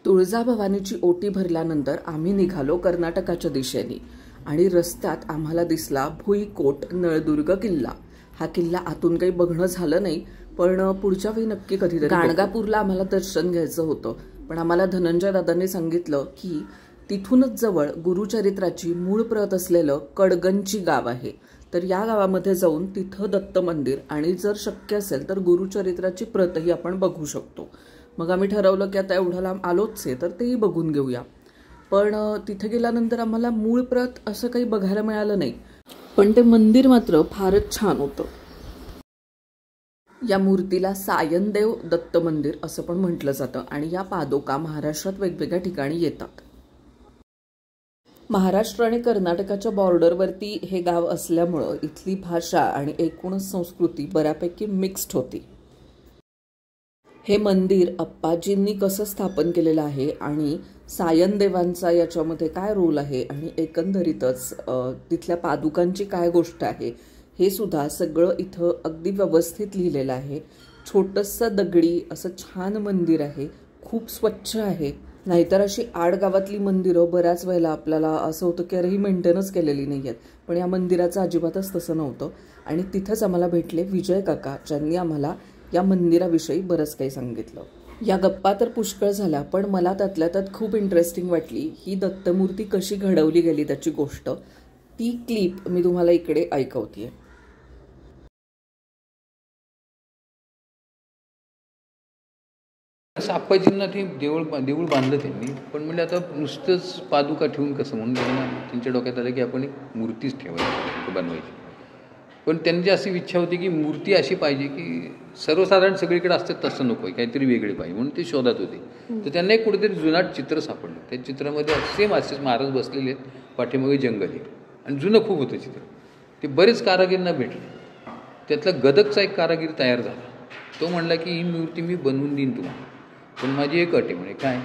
तुळजाभवानीची ओटी भरल्यानंतर आम्ही निघालो कर्नाटकाच्या दिशेने आणि रस्त्यात आम्हाला दिसला भुईकोट नळदुर्ग किल्ला। हा किल्ला आतून काही बघणं झालं नाही, पण पुढच्या वेळी नक्की कधीतरी गाणगापूरला आम्हाला दर्शन घ्यायचं होतं। पण आम्हाला धनंजय दादांनी सांगितलं की तिथूनच जवळ गुरुचरित्राची मूळ प्रत असलेलं कडगंची गाव आहे, तर या गावामध्ये जाऊन तिथं दत्त मंदिर आणि जर शक्य असेल तर गुरुचरित्राची प्रतही आपण बघू शकतो। मग आम्ही ठरवलं की आता एवढं लांब आलोच आहे तर तेही बघून घेऊया। पण तिथे गेल्यानंतर आम्हाला मूळ प्रत असं काही बघायला मिळालं नाही, पण ते मंदिर मात्र फारच छान होतं। या मूर्तीला सायनदेव दत्त मंदिर असं पण म्हटलं जातं आणि या पादुका महाराष्ट्रात वेगवेगळ्या ठिकाणी येतात। महाराष्ट्र आणि कर्नाटकाच्या बॉर्डरवरती हे गाव असल्यामुळं इथली भाषा आणि एकूणच संस्कृती बऱ्यापैकी मिक्स्ड होती। हे मंदिर अप्पाजींनी कसं स्थापन केलेलं आहे आणि सायनदेवांचा याच्यामध्ये काय रोल आहे आणि एकंदरीतच तिथल्या पादुकांची काय गोष्ट आहे हे सुद्धा सगळं इथं अगदी व्यवस्थित लिहिलेलं आहे। छोटंसं दगडी असं छान मंदिर आहे, खूप स्वच्छ आहे। नाहीतर अशी आडगावातली मंदिरं बऱ्याच वेळेला आपल्याला असं होतं की अरे ही मेंटेनच केलेली नाही आहेत, पण या मंदिराचं अजिबातच तसं नव्हतं। आणि तिथंच आम्हाला भेटले विजय काका, ज्यांनी आम्हाला या मंदिराविषयी बरंच काही सांगितलं। या गप्पा तर पुष्कळ झाल्या, पण मला त्यातल्या त्यात खूप इंटरेस्टिंग वाटली ही दत्तमूर्ती कशी घडवली गेली त्याची गोष्ट। ती क्लिप मी तुम्हाला इकडे ऐकवतेय। असं आप्पाजींना ते देऊळ बांधलं त्यांनी, पण म्हणजे आता नुसतंच पादुका ठेवून कसं, म्हणून त्यांच्या डोक्यात आलं की आपण एक मूर्तीच ठेवायची, बनवायची। पण त्यांची अशी इच्छा होती की मूर्ती अशी पाहिजे की सर्वसाधारण सगळीकडे असते तसं नको आहे, काहीतरी वेगळी पाहिजे, म्हणून ते शोधत होते। तर त्यांना एक कुठेतरी जुनाट चित्र सापडलं। त्या चित्रामध्ये सेम असेच महाराज बसलेले आहेत, पाठीमागे जंगल आहे आणि जुनं खूप होतं चित्र। ते बरेच कारागीरांना भेटले, त्यातला गदगचा एक कारागीर तयार झाला। तो म्हणला की ही मूर्ती मी बनवून देईन तुम्हाला, पण माझी एक अट आहे। म्हणे काय?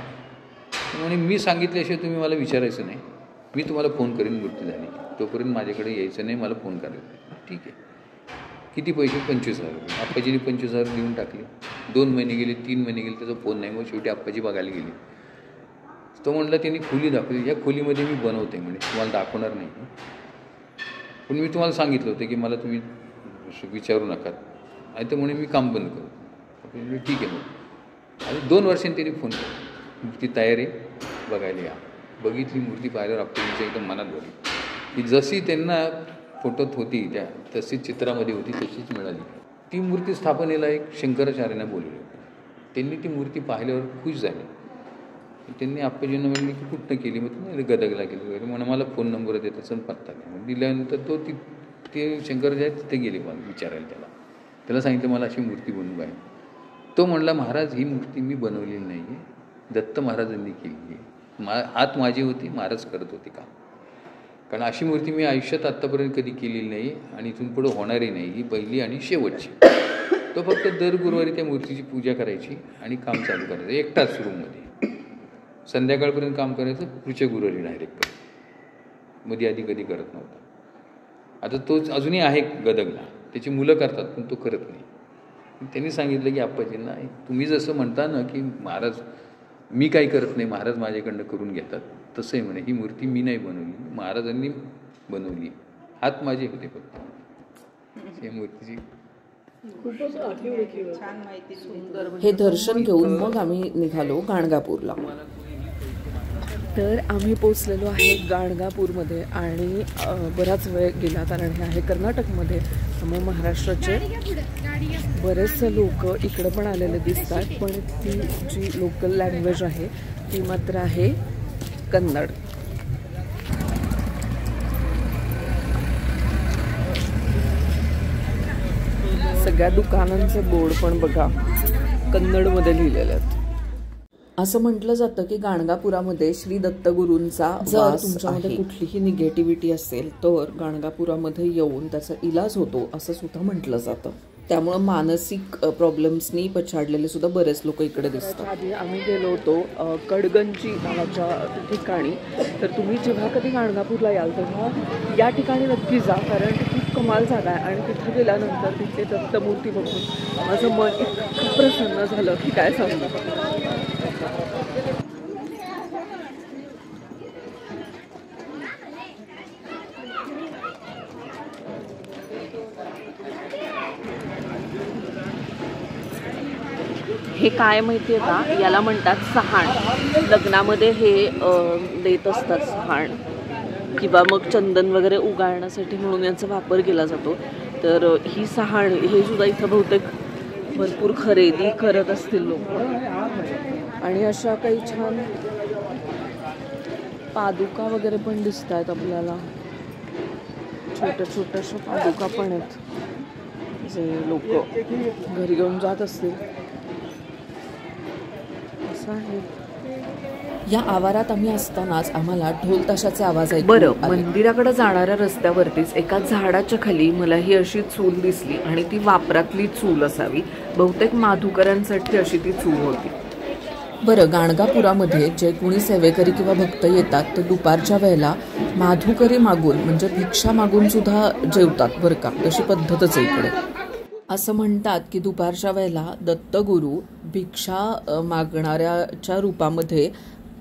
म्हणे मी सांगितल्याशिवाय तुम्ही मला विचारायचं नाही, मी तुम्हाला फोन करेन मूर्ती झाली, तोपर्यंत माझ्याकडे यायचं नाही, मला फोन करायचं। ठीक आहे, किती पैसे? 25,000 रुपये। आप्पाजीने 25,000 देऊन टाकले। 2 महिने गेले, 3 महिने गेले, त्याचा फोन नाही। मग शेवटी आप्पाजी बघायला गेले। तो म्हणला त्यांनी खोली दाखवली, या खोलीमध्ये मी बनवते म्हणे, तुम्हाला दाखवणार नाही, पण मी तुम्हाला सांगितलं होतं की मला तुम्ही विचारू नका, नाही तर म्हणे मी काम बंद करू। ठीक आहे मग। आणि 2 वर्षांनी त्यांनी फोन केला, मूर्ती तयार आहे, बघायला या। बघितली मूर्ती, पाहिल्यावर आप्पाजींच्या एकदम मनात भरली की जशी त्यांना फोटोत होती त्या तशीच चित्रामध्ये होती, तशीच मिळाली। ती मूर्ती स्थापनेला एक शंकराचार्यांना बोलवलं होतं। त्यांनी ती मूर्ती पाहिल्यावर खुश झाले। त्यांनी आप्पाजींना म्हणले की कुठनं केली? मग गदगला केली वगैरे। म्हणून मला फोन नंबर देत असं पत्ता नाही दिल्यानंतर ते शंकराचार्य तिथे गेले विचारायला त्याला सांगितलं मला अशी मूर्ती बनवू आहे। तो म्हणला महाराज ही मूर्ती मी बनवलेली नाही आहे, दत्त महाराजांनी केली आहे। हात माझी होती, महाराज करत होते काम, कारण अशी मूर्ती मी आयुष्यात आत्तापर्यंत कधी केलेली नाही आणि इथून पुढे होणारही नाही, ही पहिली आणि शेवटची। तो फक्त दर गुरुवारी त्या मूर्तीची पूजा करायची आणि काम चालू करायचं एकटाच रूममध्ये, संध्याकाळपर्यंत काम करायचं, पुढच्या गुरुवारी डायरेक्ट, मध्ये आधी कधी करत नव्हता। आता तो अजूनही आहे गदगला, त्याची मुलं करतात पण तो करत नाही। त्यांनी सांगितलं की आप्पाजींना तुम्ही जसं म्हणता ना की महाराज मी काही करत नाही, महाराज माझ्याकडनं करून घेतात, तसं आहे म्हणे, ही मूर्ती मी नाही बनवली, महाराजांनी बनवली, हात माझे होते फक्त। ही मूर्तीची हे दर्शन घेऊन मग आम्ही निघालो गाणगापूरला। तर आम्ही पोचलेलो आहे गाणगापूरमध्ये आणि बराच वेळ गेला, कारण हे आहे कर्नाटकमध्ये, त्यामुळे महाराष्ट्राचे बरेचसे लोक इकडं पण आलेले दिसतात, पण ती जी लोकल लँग्वेज आहे ती मात्र आहे कन्नड। सगळ्या दुकानांचे बोर्ड पण बघा कन्नडमध्ये लिहिलेले आहेत। असं म्हटलं जातं की गाणगापुरामध्ये श्री दत्तगुरूंचा जर तुमच्यामध्ये कुठलीही निगेटिव्हिटी असेल तर गाणगापुरामध्ये येऊन त्याचा इलाज होतो असं सुद्धा म्हटलं जातं। त्यामुळे मानसिक प्रॉब्लेम्सनी पछाडलेले सुद्धा बरेच लोक इकडे दिसतात। आधी आम्ही गेलो होतो कडगंची नावाच्या ठिकाणी, तर तुम्ही जेव्हा कधी गाणगापूरला याल तेव्हा या ठिकाणी नक्की जा, कारण ती खूप कमाल जागा आहे आणि तिथे गेल्यानंतर तिथे दत्तमूर्ती बघून माझं मन इतकं प्रसन्न झालं की काय सांगू। हे काय माहिती आहे का, याला म्हणतात सहाण. लग्नामध्ये हे देत असतात सहाण, किंवा मग चंदन वगैरे उगाळण्यासाठी म्हणून याचा वापर केला जातो. तर ही सहाण हे सुद्धा इथं बहुतेक भरपूर खरेदी करत असतील लोक. आणि अशा काही छान पादुका वगैरे पण दिसत आहेत आपल्याला. छोट्या छोट्याशा पादुका पण आहेत जे लोक घरी घेऊन जात असतील. असं आहे. या आवारात आम्ही असतानाच आम्हाला ढोल ताशाचे आवाज ऐकू आले. बरं, मंदिराकडे जाणाऱ्या रस्त्यावरतीच एका झाडाच्या खाली मला ही अशी चूल दिसली आणि ती वापरातली चूल असावी. बहुतेक माधुकरांसाठी अशी ती चूल होती. बरं, गाणगापुरामध्ये जे कोणी सेवेकरी किंवा भक्त येतात ते दुपारच्या वेळेला माधुकरी मागून म्हणजे भिक्षा मागून सुद्धा जेवतात बरं का. तशी पद्धतच आहे इकडे. असं म्हणतात की दुपारच्या वेळेला दत्तगुरू भिक्षा मागणाऱ्याच्या रूपामध्ये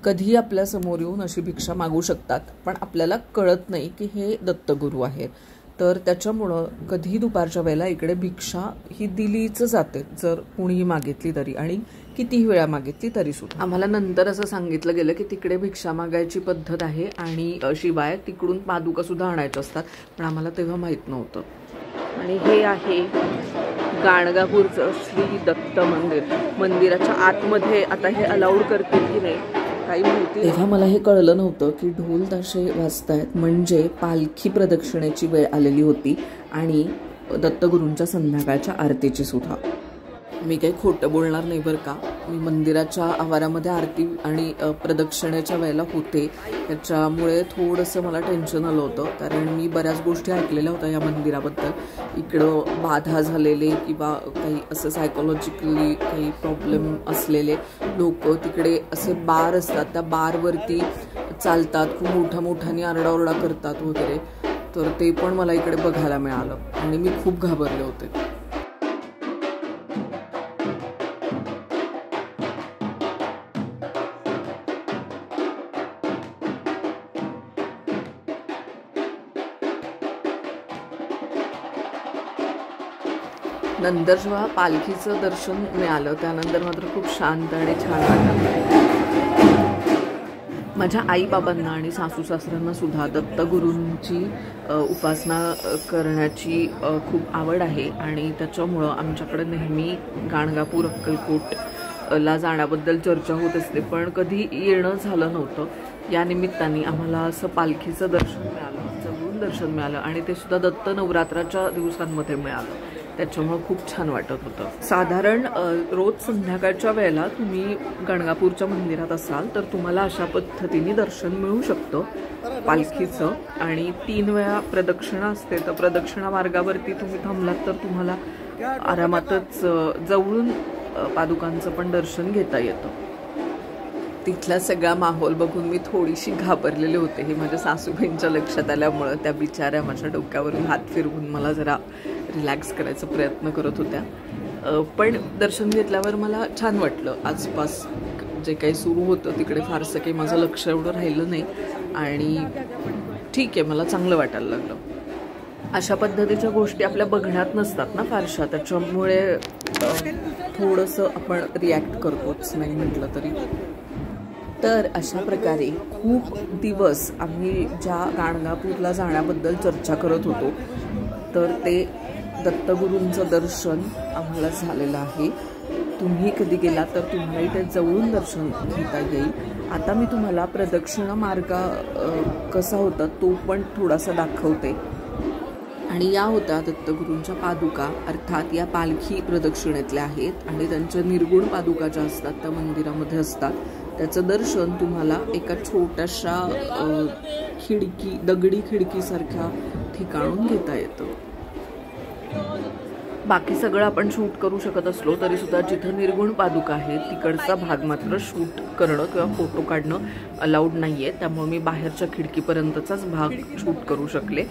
कधीही आपल्या समोर येऊन अशी भिक्षा मागू शकतात, पण आपल्याला कळत नाही की हे दत्तगुरू आहेत. तर त्याच्यामुळं कधीही दुपारच्या वेळेला इकडे भिक्षा ही दिलीच जाते, जर कुणीही मागितली तरी आणि कितीही वेळा मागितली तरी सुद्धा. आम्हाला नंतर असं सांगितलं गेलं की तिकडे भिक्षा मागायची पद्धत आहे आणि शिवाय तिकडून पादुका सुद्धा आणायच्या असतात, पण आम्हाला तेव्हा माहीत नव्हतं. आणि हे आहे गाणगापूरचं श्री दत्त मंदिर. मंदिराच्या आतमध्ये आता हे अलाउड करतील की नाही काही माहिती. तेव्हा मला हे कळलं नव्हतं की ढोल ताशे वाजतायत म्हणजे पालखी प्रदक्षिणेची वेळ आलेली होती आणि दत्तगुरूंच्या संध्याकाळच्या आरतीची सुद्धा. मी काही खोटं बोलणार नाही बरं का. मी मंदिराच्या आवारामध्ये आरती आणि प्रदक्षिणेच्या वेळेला होते, त्याच्यामुळे थोडंसं मला टेन्शन आलं होतं, कारण मी बऱ्याच गोष्टी ऐकलेल्या होत्या या मंदिराबद्दल. इकडं बाधा झालेले किंवा काही असं सायकोलॉजिकली काही प्रॉब्लेम असलेले लोक तिकडे असे बार असतात, त्या बारवरती चालतात, खूप मोठ्याने आरडाओरडा करतात वगैरे. तर ते पण मला इकडे बघायला मिळालं आणि मी खूप घाबरले होते. नंतर जेव्हा पालखीचं दर्शन मिळालं त्यानंतर मात्र खूप शांत आणि छान वाटलं. माझ्या आईबाबांना आणि सासू सासऱ्यांना सुद्धा दत्तगुरूंची उपासना करण्याची खूप आवड आहे आणि त्याच्यामुळं आमच्याकडे नेहमी गाणगापूर अक्कलकोटला जाण्याबद्दल चर्चा होत असते, पण कधी येणं झालं नव्हतं. या निमित्ताने आम्हाला असं पालखीचं दर्शन मिळालं, जवळून दर्शन मिळालं आणि ते सुद्धा दत्त नवरात्राच्या दिवसांमध्ये मिळालं. त्याच्यामुळं खूप छान वाटत होतं. साधारण रोज संध्याकाळच्या वेळेला तुम्ही गाणगापूरच्या मंदिरात असाल तर तुम्हाला अशा पद्धतीने दर्शन मिळू शकतं पालखीचं. आणि 3 वेळा प्रदक्षिणा असते, तर प्रदक्षिणा मार्गावरती तुम्ही थांबलात तर तुम्हाला आरामातच जवळून पादुकांचं पण दर्शन घेता येतं. तिथला सगळा माहोल बघून मी थोडीशी घाबरलेले होते. हे माझ्या सासूबाईंच्या लक्षात आल्यामुळं त्या बिचाऱ्या माझ्या डोक्यावरून हात फिरवून मला जरा रिलॅक्स करायचा प्रयत्न करत होत्या. पण दर्शन घेतल्यावर मला छान वाटलं. आसपास जे काही सुरू होतं तिकडे फारसं काही माझं लक्ष एवढं राहिलं नाही आणि ठीक आहे, मला चांगलं वाटायला लागलं. अशा पद्धतीच्या गोष्टी आपल्या बघण्यात नसतात ना फारशा, त्याच्यामुळे थोडंसं आपण रिॲक्ट करतोच नाही म्हटलं तरी. तर अशा प्रकारे खूप दिवस आम्ही ज्या गाणगापूरला जाण्याबद्दल चर्चा करत होतो तर ते दत्तगुरूंचं दर्शन आम्हाला झालेलं आहे. तुम्ही कधी गेला तर तुम्हाला ते जवळून दर्शन घेता येईल. आता मी तुम्हाला प्रदक्षिणा मार्ग कसा होता तो पण थोडासा दाखवते. आणि या होत्या दत्तगुरूंच्या पादुका, अर्थात या पालखी प्रदक्षिणेतल्या आहेत आणि त्यांच्या निर्गुण पादुका ज्या असतात त्या मंदिरामध्ये असतात. त्याचं दर्शन तुम्हाला एका छोट्याशा दगडी खिडकीसारख्या ठिकाणून घेता येतं. बाकी सगळं आपण शूट करू शकत असलो तरी सुद्धा जिथं निर्गुण पादुका आहेत तिकडचा भाग मात्र शूट करणं किंवा फोटो काढणं अलाउड नाही आहे. त्यामुळे मी बाहेरच्या खिडकीपर्यंतचाच भाग शूट करू शकले.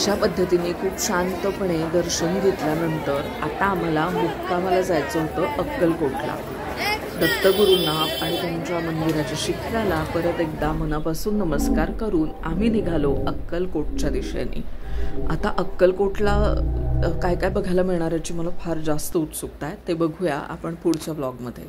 अशा पद्धतीने खूप शांतपणे दर्शन घेतल्यानंतर आता आम्हाला मुक्कामाला जायचं होतं अक्कलकोटला. दत्तगुरूंना आणि त्यांच्या मंदिराच्या शिखराला परत एकदा मनापासून नमस्कार करून आम्ही निघालो अक्कलकोटच्या दिशेने. आता अक्कलकोटला काय काय बघायला मिळणार याची मला फार जास्त उत्सुकता आहे. ते बघूया आपण पुढच्या ब्लॉगमध्ये.